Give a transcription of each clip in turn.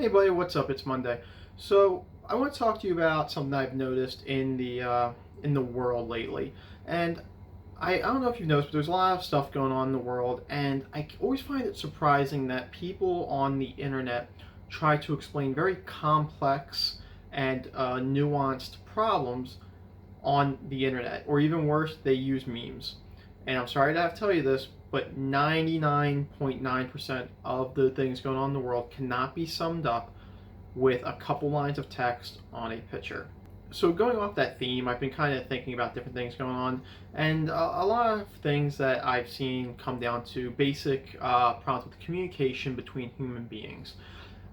Hey buddy, what's up? It's Monday. So I want to talk to you about something I've noticed in the world lately. And I don't know if you've noticed, but there's a lot of stuff going on in the world, and always find it surprising that people on the internet try to explain very complex and nuanced problems on the internet, or even worse, they use memes. And I'm sorry to have to tell you this, but 99.9% of the things going on in the world cannot be summed up with a couple lines of text on a picture. So going off that theme, I've been kind of thinking about different things going on, and a lot of things that I've seen come down to basic problems with communication between human beings.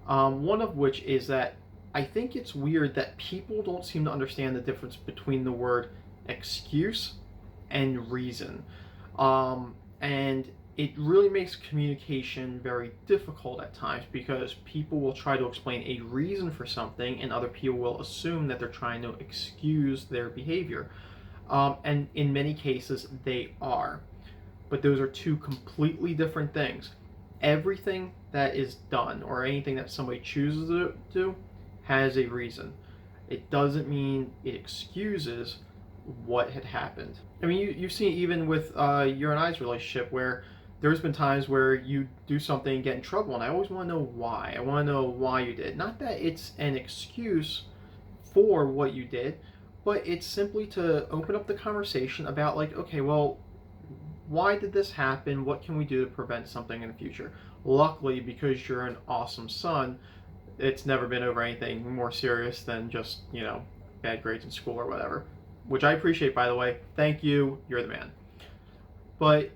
One of which is that I think it's weird that people don't seem to understand the difference between the word excuse and reason. And it really makes communication very difficult at times because people will try to explain a reason for something and other people will assume that they're trying to excuse their behavior. And in many cases, they are. But those are two completely different things. Everything that is done or anything that somebody chooses to do has a reason. It doesn't mean it excuses what had happened. I mean, you've seen even with your and I's relationship where there's been times where you do something and get in trouble, and I always want to know why. I want to know why you did. Not that it's an excuse for what you did, but it's simply to open up the conversation about, like, okay, well, why did this happen? What can we do to prevent something in the future? Luckily, because you're an awesome son, it's never been over anything more serious than just, bad grades in school or whatever. Which I appreciate, by the way. Thank you. You're the man. But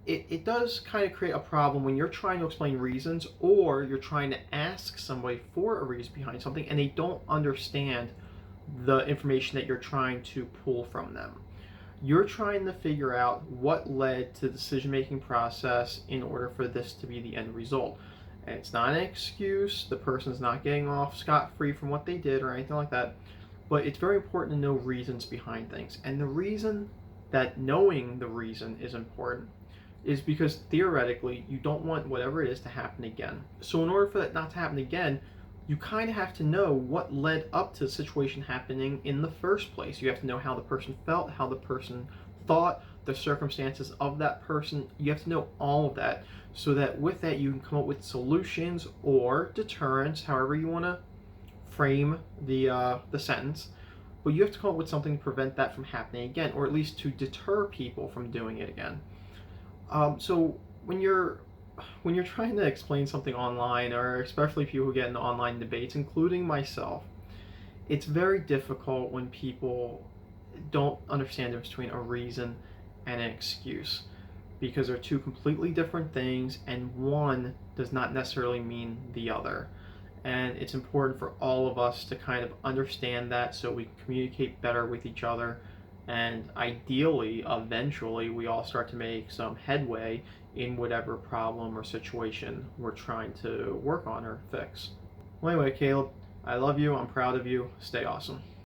it does kind of create a problem when you're trying to explain reasons or you're trying to ask somebody for a reason behind something and they don't understand the information that you're trying to pull from them. You're trying to figure out what led to the decision-making process in order for this to be the end result. And it's not an excuse. The person's not getting off scot-free from what they did or anything like that. But it's very important to know reasons behind things. And the reason that knowing the reason is important is because theoretically you don't want whatever it is to happen again. So in order for that not to happen again, you kind of have to know what led up to the situation happening in the first place. You have to know how the person felt, how the person thought, the circumstances of that person. You have to know all of that so that with that you can come up with solutions or deterrence, however you want to frame the sentence. But you have to come up with something to prevent that from happening again, or at least to deter people from doing it again. So when you're trying to explain something online, or especially people who get into online debates, including myself, it's very difficult when people don't understand the difference between a reason and an excuse, because they're two completely different things, and one does not necessarily mean the other. And it's important for all of us to kind of understand that so we can communicate better with each other. And ideally, eventually, we all start to make some headway in whatever problem or situation we're trying to work on or fix. Well, anyway, Caleb, I love you. I'm proud of you. Stay awesome.